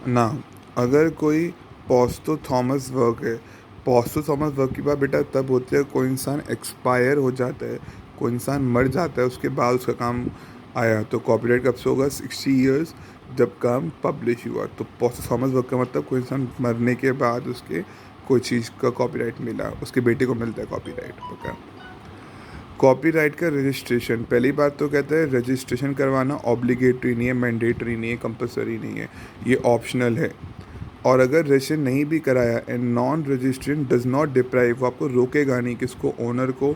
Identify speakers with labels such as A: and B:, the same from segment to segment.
A: ना अगर कोई पॉस्टोथॉमस वर्क है, पॉस्टोथॉमस वर्क की बात बेटा तब होती है कोई इंसान एक्सपायर हो जाता है, कोई इंसान मर जाता है, उसके बाद उसका काम आया। तो कॉपीराइट कब से होगा? 60 ईयर्स जब काम पब्लिश हुआ। तो पॉस्टोथॉमस वर्क का मतलब कोई इंसान मरने के बाद उसके कोई चीज़ का कॉपीराइट मिला, उसके बेटे को मिलता है कॉपीराइट। पक्का। कॉपीराइट का रजिस्ट्रेशन, पहली बात तो कहते हैं रजिस्ट्रेशन करवाना ऑब्लिगेटरी नहीं है, मैंडेटरी नहीं है, कंपलसरी नहीं है, ये ऑप्शनल है। और अगर रजिस्ट्रेशन नहीं भी कराया and non registration does not deprive, वो आपको रोकेगा नहीं किसको, ओनर को,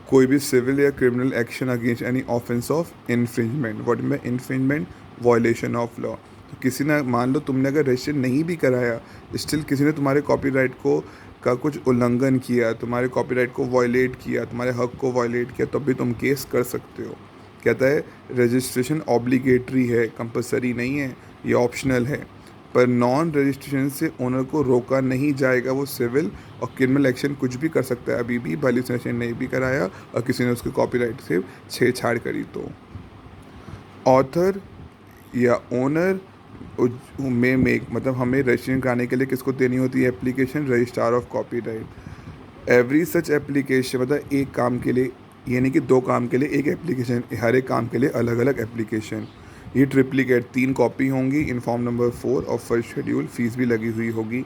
A: कोई भी सिविल या criminal action against any offence of infringement. What में इन्फ्रिंजमेंट? Violation of law. तो किसी ने, मान लो तुमने अगर रजिस्ट्रेशन नहीं भी कराया, स्टिल किसी ने तुम्हारे कॉपीराइट को का कुछ उल्लंघन किया, तुम्हारे कॉपीराइट को वॉयलेट किया, तुम्हारे हक को वॉयलेट किया, तब भी तुम केस कर सकते हो। कहता है रजिस्ट्रेशन ऑब्लिगेटरी है, कंपलसरी नहीं है, ये ऑप्शनल है। पर नॉन रजिस्ट्रेशन से ओनर को रोका नहीं जाएगा, वो सिविल और क्रिमिनल एक्शन कुछ भी कर सकता है अभी भी, भले उसने नहीं भी कराया और किसी ने उसके कॉपीराइट से छेड़छाड़ करी तो। ऑथर या ओनर में मेक, मतलब हमें रजिस्ट्रेशन कराने के लिए किसको देनी होती है application? Registrar of copyright. Every such application, मतलब एक काम के लिए, यानी कि दो काम के लिए एक एप्लीकेशन, हर एक काम के लिए अलग अलग एप्लीकेशन। ये ट्रिप्लीकेट 3 कॉपी होंगी इन फॉर्म नंबर 4 और फर्स्ट शेड्यूल, फीस भी लगी हुई होगी।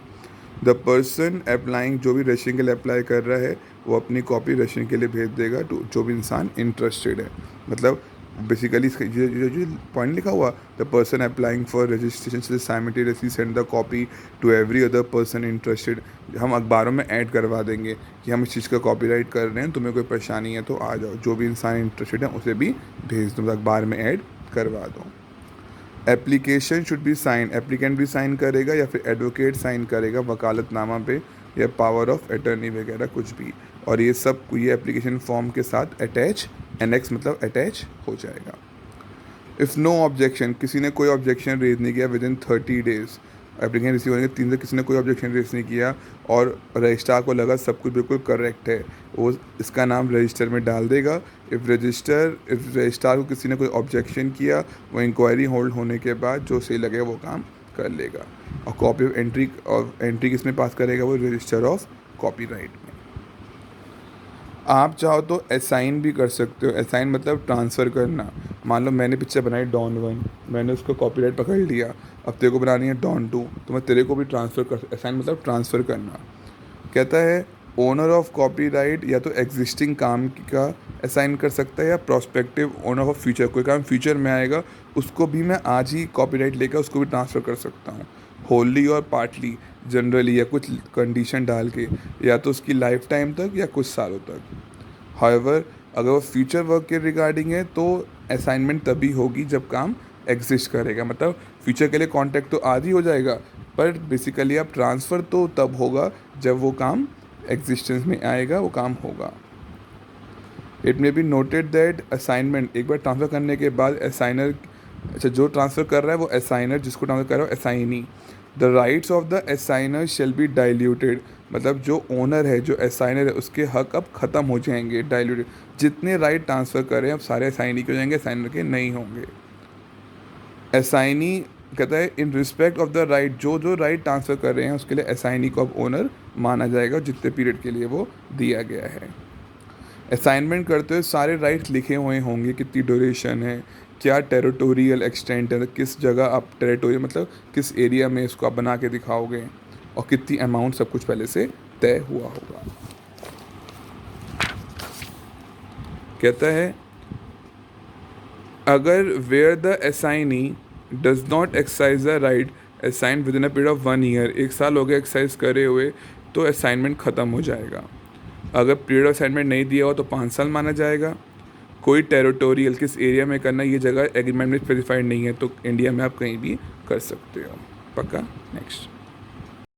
A: द पर्सन अप्लाइंग, जो भी रजिस्ट्रेशन के लिए अप्लाई कर रहा है वो अपनी कॉपी रजिस्ट्रेशन के लिए भेज देगा टू जो भी इंसान इंटरेस्टेड है। मतलब बेसिकली जो पॉइंट लिखा हुआ, the person applying for registration से simultaneously send the copy to every other person interested. हम अखबारों में ऐड करवा देंगे कि हम इस चीज़ का कॉपीराइट कर रहे हैं, तुम्हें कोई परेशानी है तो आ जाओ, जो भी इंसान इंटरेस्टेड है उसे भी भेज दो, अखबार में ऐड करवा दो। Application should be sign, applicant भी साइन करेगा या फिर एडवोकेट साइन करेगा वकालतनामा पे, या पावर ऑफ अटर्नी वगैरह कुछ भी। और ये सब ये एप्लीकेशन फॉर्म के साथ अटैच, एनेक्स मतलब अटैच हो जाएगा। इफ़ नो ऑब्जेक्शन, किसी ने कोई ऑब्जेक्शन रेज नहीं किया with in 30 days, application receive होने के 3 दिन किसी ने कोई ऑब्जेक्शन रेज नहीं किया और रजिस्ट्रार को लगा सब कुछ बिल्कुल करेक्ट है, वो इसका नाम रजिस्टर में डाल देगा। इफ़ रजिस्ट्रार को किसी ने कोई ऑब्जेक्शन किया, वो इंक्वायरी होल्ड होने के बाद जो सही लगेगा वो काम कर लेगा। और कॉपी ऑफ एंट्री किस में पास करेगा? वो रजिस्टर ऑफ कॉपीराइट में। आप चाहो तो असाइन भी कर सकते हो। असाइन मतलब ट्रांसफ़र करना। मान लो मैंने पिक्चर बनाई डॉन 1, मैंने उसको कॉपीराइट पकड़ लिया, अब तेरे को बनानी है डॉन 2, तो मैं तेरे को भी ट्रांसफ़र कर, असाइन मतलब ट्रांसफ़र करना। कहता है ओनर ऑफ कॉपीराइट या तो एग्जिस्टिंग काम का असाइन कर सकता है या प्रोस्पेक्टिव ओनर ऑफ फ्यूचर, कोई काम फ्यूचर में आएगा उसको भी मैं आज ही कॉपीराइट लेकर उसको भी ट्रांसफ़र कर सकता हूँ, होली और पार्टली, जनरली या कुछ कंडीशन डाल के, या तो उसकी लाइफ टाइम तक या कुछ सालों तक। हाउएवर अगर वो फ्यूचर वर्क के रिगार्डिंग है तो असाइनमेंट तभी होगी जब काम एग्जिस्ट करेगा, मतलब फ्यूचर के लिए कॉन्ट्रैक्ट तो आज ही हो जाएगा, पर बेसिकली आप ट्रांसफ़र तो तब होगा जब वो काम एग्जिस्टेंस में आएगा, वो काम होगा। It may be noted that assignment, एक बार ट्रांसफ़र करने के बाद असाइनर, अच्छा जो ट्रांसफ़र कर रहा है वो असाइनर, जिसको ट्रांसफ़र कर रहा है assignee, the rights of the assignor shall be diluted, मतलब जो ओनर है, जो असाइनर है, उसके हक अब ख़त्म हो जाएंगे, डाइल्यूटेड। जितने राइट ट्रांसफ़र करें अब सारे असाइनी के हो जाएंगे, असाइनर के नहीं होंगे। असाइनी कहता है in respect of the right, जो जो राइट ट्रांसफ़र कर रहे हैं उसके लिए असाइनी को अब ओनर माना जाएगा जितने पीरियड के लिए वो दिया गया है। असाइनमेंट करते हुए सारे राइट्स लिखे हुए होंगे, कितनी ड्यूरेशन है, क्या टेरिटोरियल एक्सटेंट है, किस जगह आप टेरिटोरियल मतलब किस एरिया में इसको आप बना के दिखाओगे, और कितनी अमाउंट, सब कुछ पहले से तय हुआ होगा। कहता है अगर where the assignee does not exercise the right assign within a period of 1 year, 1 साल हो गया एक्सरसाइज करे हुए, तो असाइनमेंट ख़त्म हो जाएगा। अगर पीरियड ऑफ असाइनमेंट नहीं दिया हो तो 5 साल माना जाएगा। कोई टेरिटोरियल किस एरिया में करना, ये जगह एग्रीमेंट में स्पेसिफाइड नहीं है, तो इंडिया में आप कहीं भी कर सकते हो। पक्का। नेक्स्ट।